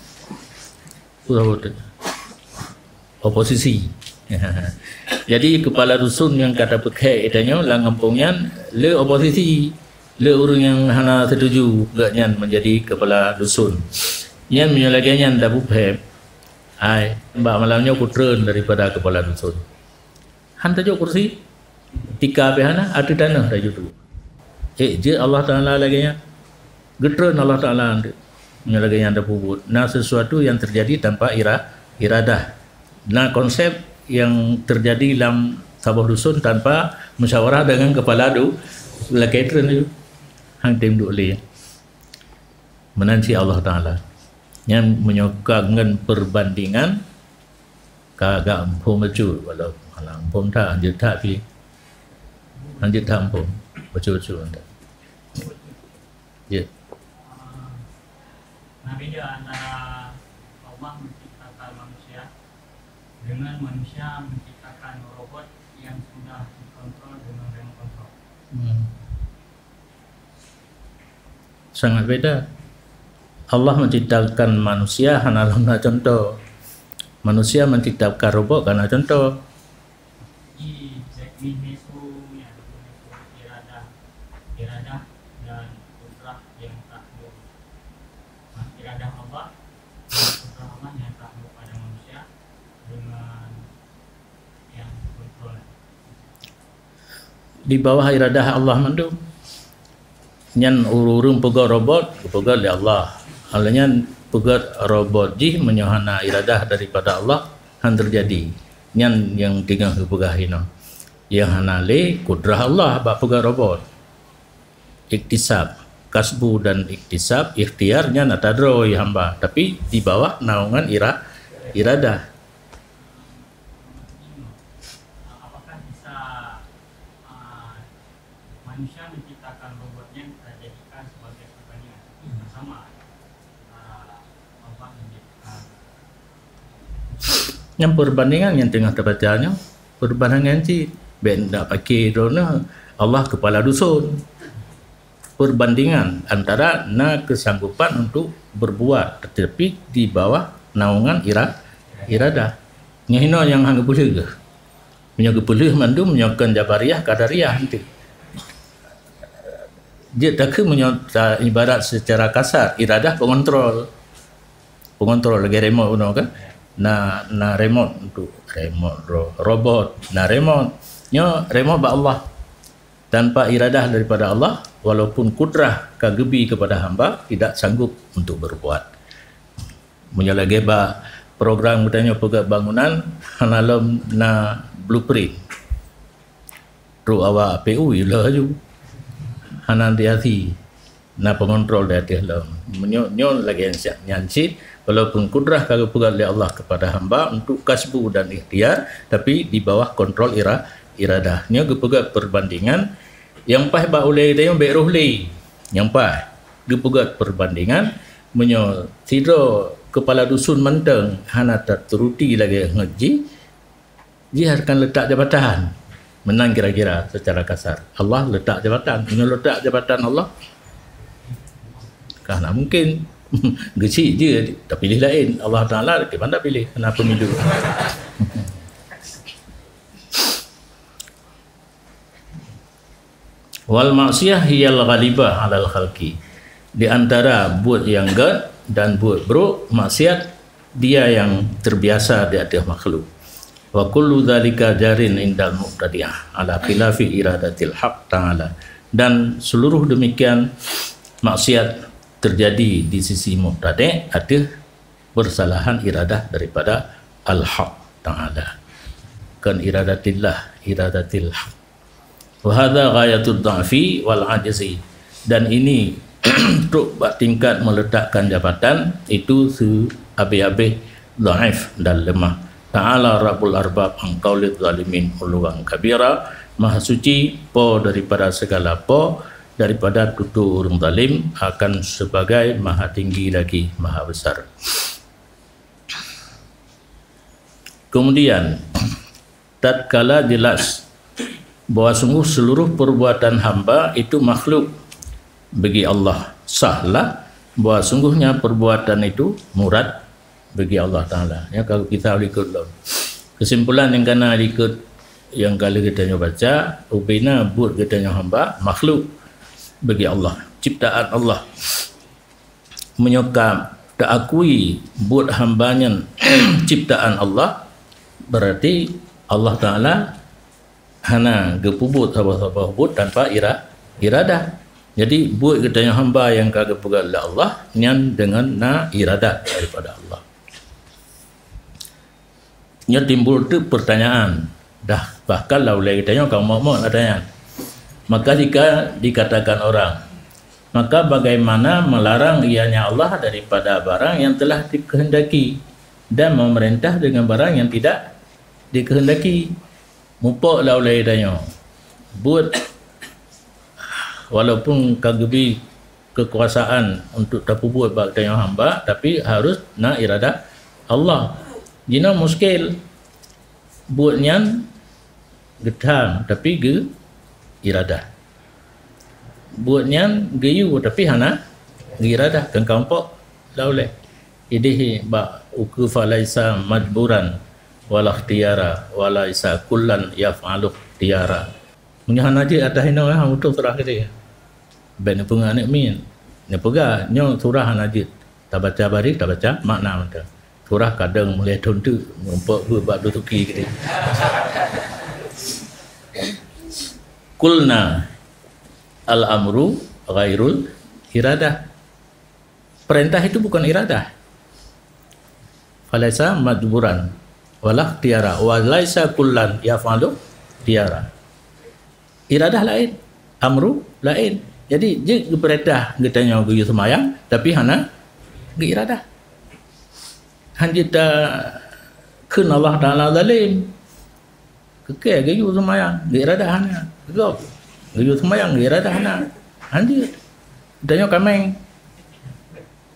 oposisi. Jadi kepala dusun yang kata pakai itanya lang kampungnya le oposisi, le orang yang hana setuju gaknya menjadi kepala dusun. Yang menyalaginya ndak bupe ai mbak malamnya kutren daripada kepala dusun. Han tajuk kursi tika behana ada tanah dah jutu. Je Allah Taala laginya getron Allah Taala menyalaginya ada pubut. Nah sesuatu yang terjadi tanpa iradah. Nah konsep yang terjadi dalam tabah dusun tanpa musyawarah dengan kepala laketron itu hang tim dole menanci Allah Taala yang menyokongkan perbandingan kagak ampun maju walau ampun tak je tak pi lanjut tampung betul-betul anda. Ya. Nah beda antara Allah menciptakan manusia dengan manusia menciptakan robot yang sudah dikontrol dengan remote control. Sangat beda. Allah menciptakan manusia hanya contoh. Manusia menciptakan robot karena contoh. Iradah dan kudrah yang takluk. Iradah Allah dan kudrah Allah yang takluk pada manusia dengan yang kontrol. Di bawah iradah Allah mandu. Nyan urung pegang robot, pegang oleh Allah. Halnya pegang robot ji menyohana iradah daripada Allah han terjadi. Nyan yang tinggal pegang hino. Yang hanale kudrah Allah bak pegang robot. Iktisab, kasbu dan iktisab ikhtiarnya natadroi hamba, tapi di bawah naungan iradah. Apakah bisa manusia menciptakan robotnya kita jadikan sebagai perbandingan bersama Allah menciptakan? Yang perbandingan yang tengah terbacanya perbandingan si benda pakai drone Allah kepala dusun. Perbandingan antara kesanggupan untuk berbuat tetapi di bawah naungan iradah. Nyahino yang hang boleh ke? Menyaga boleh mandu menyakan jabariyah qadariyah nanti. Dia tak menyata ibarat secara kasar iradah pengontrol lagi remote uno kan. Na remote untuk remote robot, remote ba Allah. Tanpa iradah daripada Allah, walaupun kudrah kagebi kepada hamba tidak sanggup untuk berbuat. Menyalagi program katanya pegat bangunan hanalam na blueprint. Ru awak PU ilah ju. Hanan diati na pengontrol dia dalam. Menyon lagi nyanci walaupun kudrah kagak pegat oleh Allah kepada hamba untuk kasbu dan ikhtiar, tapi di bawah kontrol iradahnya gepegat perbandingan yang pah ba oleh dia yang baik rohli yang pah gepegat perbandingan menyo tido kepala dusun menteng hana tak teruti lagi ngaji jiharkan letak jabatan menang kira-kira secara kasar. Allah letak jabatan, menyo letak jabatan Allah karena mungkin gecik je tak pilih lain. Allah Taala ke mana pilih kenapa pemilu. Wal maksiyah hiyal ghalibah alal khalqi. Di antara buat yang gad dan buat buruk, maksiat dia yang terbiasa di atas makhluk. Wa kullu dzalika jarin indal muqtadiyah ala khilafi iradatil haq ta'ala. Dan seluruh demikian maksiat terjadi di sisi muqtadi' ada bersalahan iradah daripada al-haq ta'ala. kan iradatil haq. Wa hadha ghayatud dha'fi wal ajzi, dan ini untuk tingkat meletakkan jabatan itu sehabis-habis dhaif dan lemah. Ta'ala rabbul arbab an qaulil zalimin uluwan kabira, maha suci po daripada segala po, daripada tutur orang zalim, akan sebagai maha tinggi lagi, maha besar. Kemudian tatkala jelas bahawa sungguh seluruh perbuatan hamba itu makhluk bagi Allah, sahlah bahawa sungguhnya perbuatan itu murad bagi Allah Ta'ala. Ya, kalau kita ikut kesimpulan yang kena ikut yang kali kita baca, ubina bud kita hamba makhluk bagi Allah, ciptaan Allah. Menyokap tak akui bud hambanya ciptaan Allah, berarti Allah Ta'ala hana gepubut sabah-sabah bud tanpa iradah. Jadi buat kita yang hamba yang kagak pegang Allah nyan dengan na iradat daripada Allah. Nya timbul tu pertanyaan, dah bahkan laulai kita yang kamu mau katanya. Maka jika dikatakan orang, maka bagaimana melarang ianya Allah daripada barang yang telah dikehendaki dan memerintah dengan barang yang tidak dikehendaki? Mupok laulai tanya buat walaupun kagebi kekuasaan untuk tapu buat bak tanya hamba, tapi harus na iradah Allah. Jina muskil buat nyan gedam tapi ge iradah, buat nyan geyu tapi hana ge iradah kan kampok laulai idih ba uku falaisa majburan wala ikhtiyara wala isa kullan yaf'alu ikhtiyara. Munyahan aja atas ini orang untuk surah kita. Ben penga ni min. Ni pega nyo surah aja. Tak baca bari, tak baca makna mereka. Surah kadang mulai tuntu ngumpul buat dutuki kita. Kulna al-amru ghairul iradah. Perintah itu bukan iradah. Falaisa majburan wala tiara wa laisa kullan yaf'alu tiara. Iradah lain, amru lain. Jadi je perintah getanya geus semayang tapi hana ge iradah. Hanjita keun Allah Taala zalim. Keke geus semayang ge iradah hana. Geus semayang ge iradah hana. Hanjit getanya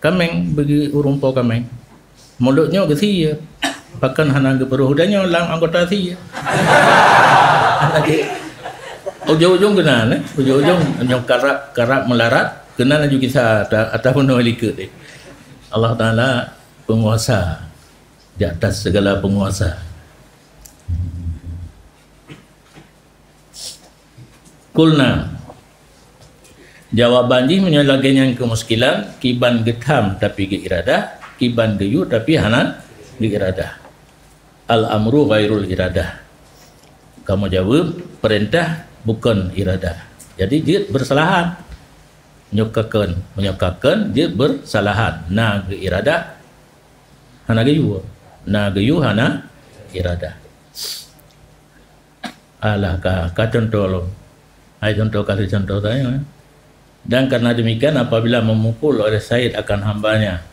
kameng bagi urumpo kameng. Mulutnya ge sia. Bahkan hana ge perudanya lang anggota sia. Ujung-ujung kena ujung-ujung yang karak melarat kena juga kita ataupun walika deh. Allah Taala penguasa di atas segala penguasa. Kulna jawaban ini menyalahkan yang kemuskilan kiban getham tapi ge iradah, kiban geyu tapi hana ge iradah. Al amru ghairul iradah. Kamu jawab perintah bukan iradah. Jadi dia bersalahan. Menyukakan dia bersalahan. Na ge iradah hana geyu. Na geyu hana iradah. Alah ka contoh lo. Ai contoh kasih contoh saya. Dan karena demikian apabila memukul oleh Said akan hambanya,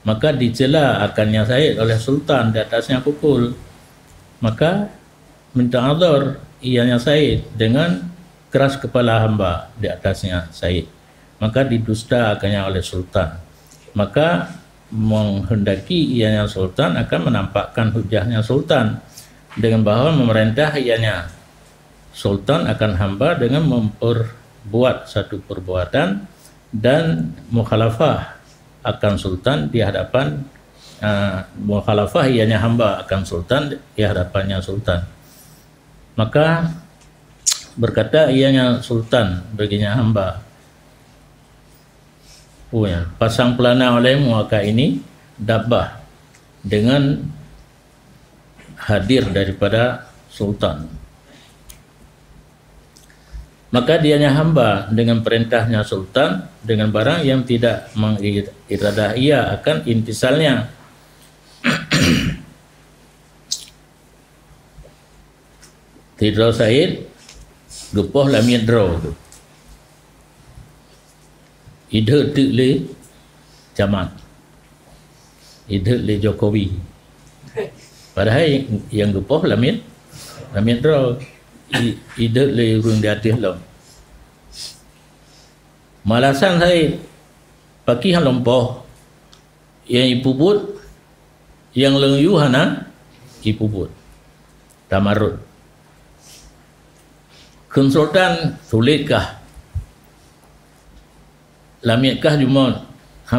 maka dicela akannya Said oleh Sultan di atasnya pukul. Maka minta azar ianya Said dengan keras kepala hamba di atasnya Said, maka didusta akannya oleh Sultan. Maka menghendaki ianya Sultan akan menampakkan hujahnya Sultan dengan bahawa memerintah ianya Sultan akan hamba dengan memperbuat satu perbuatan dan mukhalafah akan Sultan di hadapan mukhalafah ianya hamba akan Sultan di hadapannya Sultan. Maka berkata ianya Sultan baginya hamba, pasang pelana olehmu maka ini dabah dengan hadir daripada Sultan. Maka dianya hamba dengan perintahnya Sultan dengan barang yang tidak mengiradah ia akan intisalnya. Tidra Said gepoh lamian draw tu. Ide tu le Jamat. Ide le Jokowi. Padahal yang gepoh lamian draw. Ide le urang di atas lah. Malasan saya paki hang lompoh yang ibu but yang lengyu hana ibu but tamarut konsultan sulitkah lamitkah cuma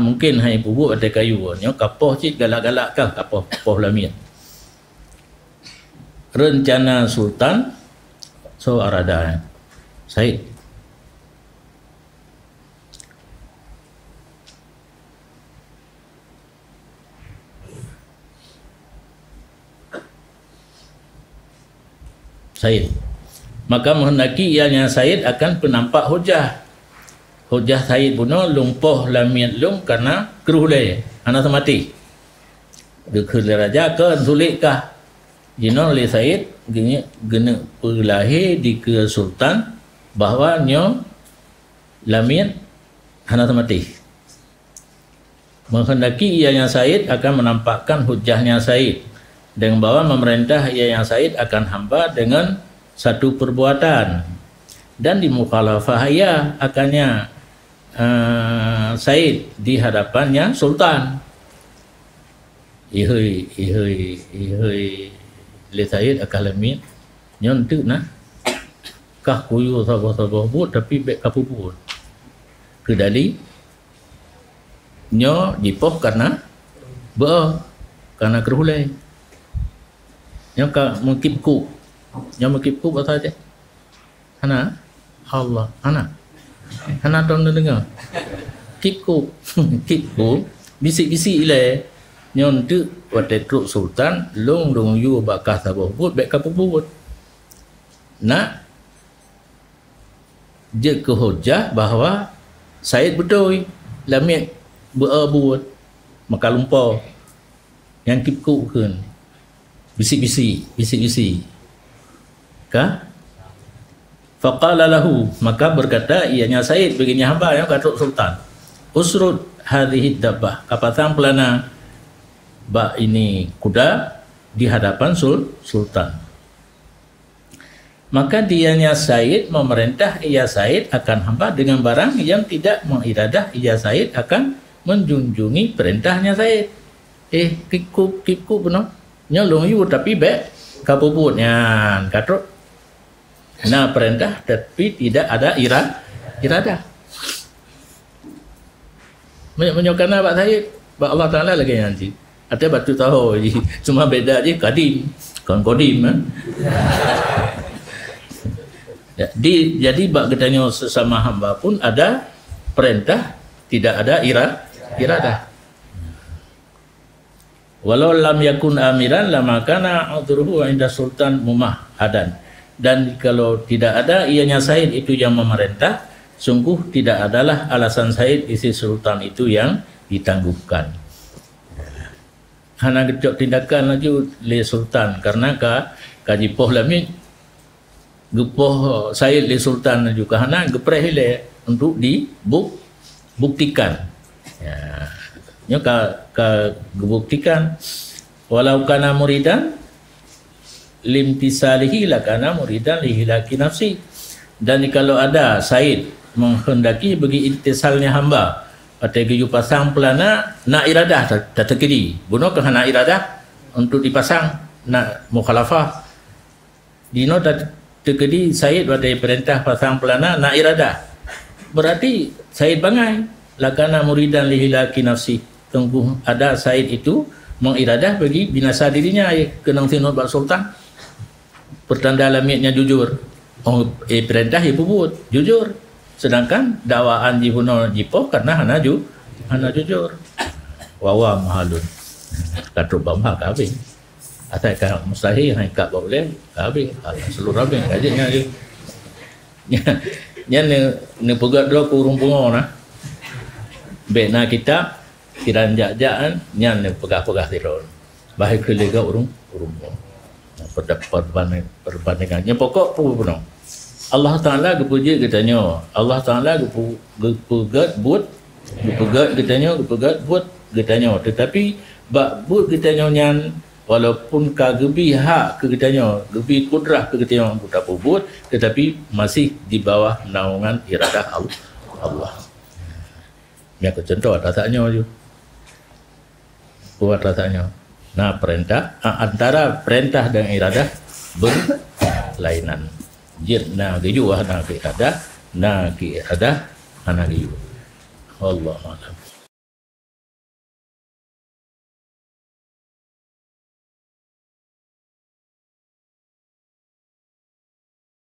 mungkin hang ibu but ada kayu nyo kapoh cik galak-galak kah kapoh lamit rencana sultan so arada Said maka menghendaki ianya Said akan penampak hujah Said puno lumpoh lamiat lum karena keruhulai anak mati dekul raja ke sulitkah jino oleh Said gena perlahir di ke sultan bahawa nyo lamiat anak mati menghendaki ianya Said akan menampakkan hujahnya Said dengan bahawa memerintah ia yang Said akan hamba dengan satu perbuatan dan di mukhalafah ia akannya Said di hadapannya sultan. Ihoi le Said akan lamit nyontuk nah kah kuyu sabah buat tapi bek kapu buat kedali nyo dipoh karena keruhulai yang mungkin ku apa saja hana Allah hana tuan dengar kipku bisik-bisik ile nyon tu wate truk sultan long yu bakah sabah but bek kapu but nak je ke hujah bahawa Said betul lamit buat maka lumpur yang kipku kan bisik-bisik kah faqala lahu maka berkata ianya Said begini hamba yang kata sultan usrud hadhihi dabbah kapatang pelana bak ini kuda di hadapan sultan maka dianya Said memerintah ia Said akan hamba dengan barang yang tidak mengiradah ia Said akan menjunjungi perintahnya Said kipku benar nyolong yu tapi bek kapuputnya katrok nah perintah tapi tidak ada iradah menyokana Pak Said Pak Allah Ta'ala lagi nanti ada batu tahu cuma beda je kadim kodim jadi bak ketanya sesama hamba pun ada perintah tidak ada iradah walau lam yakun amiran lama kana udruhu inda sultan mumahadan dan kalau tidak ada ianya Said itu yang memerintah sungguh tidak adalah alasan Said isi sultan itu yang ditangguhkan hana gejok tindakan lagi le sultan karena kaji poh lami gepoh Said le sultan juga hana gepreh le untuk dibuktikan ya nya gebuktikan walau kana muridan limtisalihi lakana muridan lihilaki nafsi dan kalau ada Said menghendaki bagi intisalnya hamba pada giyu pasang pelana nak iradah tak terkedi bunuh ke nak iradah untuk dipasang nak mukhalafah dino tak terkedi Said pada perintah pasang pelana nak iradah berarti Said bangai lakana muridan lihilaki nafsi tunggu ada Said itu mengiradah bagi binasa dirinya kenang sinut bak sultan pertanda lamitnya jujur perintah ibu buat jujur sedangkan dakwaan jibuno jipo karena hana jujur wawa mahalun katruk bamha kabing atau kan mustahil hai kak boleh kabing seluruh kabing kajiknya nya ne pegat do kurung bungo na bena kita kiran jak-jakan nyan ne pegah-pegah tiron bahai kelega urung Perbandingannya pokok pun penuh. Allah Ta'ala kepuji katanya, Allah Ta'ala kepugat buat katanya, tetapi bak buat katanya nyan walaupun kagebi hak ke katanya, gebi kudrah ke katanya tak buat, tetapi masih di bawah naungan iradah Allah. Ni aku contoh rasanya je. Buat rasanya. Nah, perintah antara perintah dan iradah berlainan. Jirna giyu wa na ki iradah, na ki iradah, ana giyu. Allah A'lam.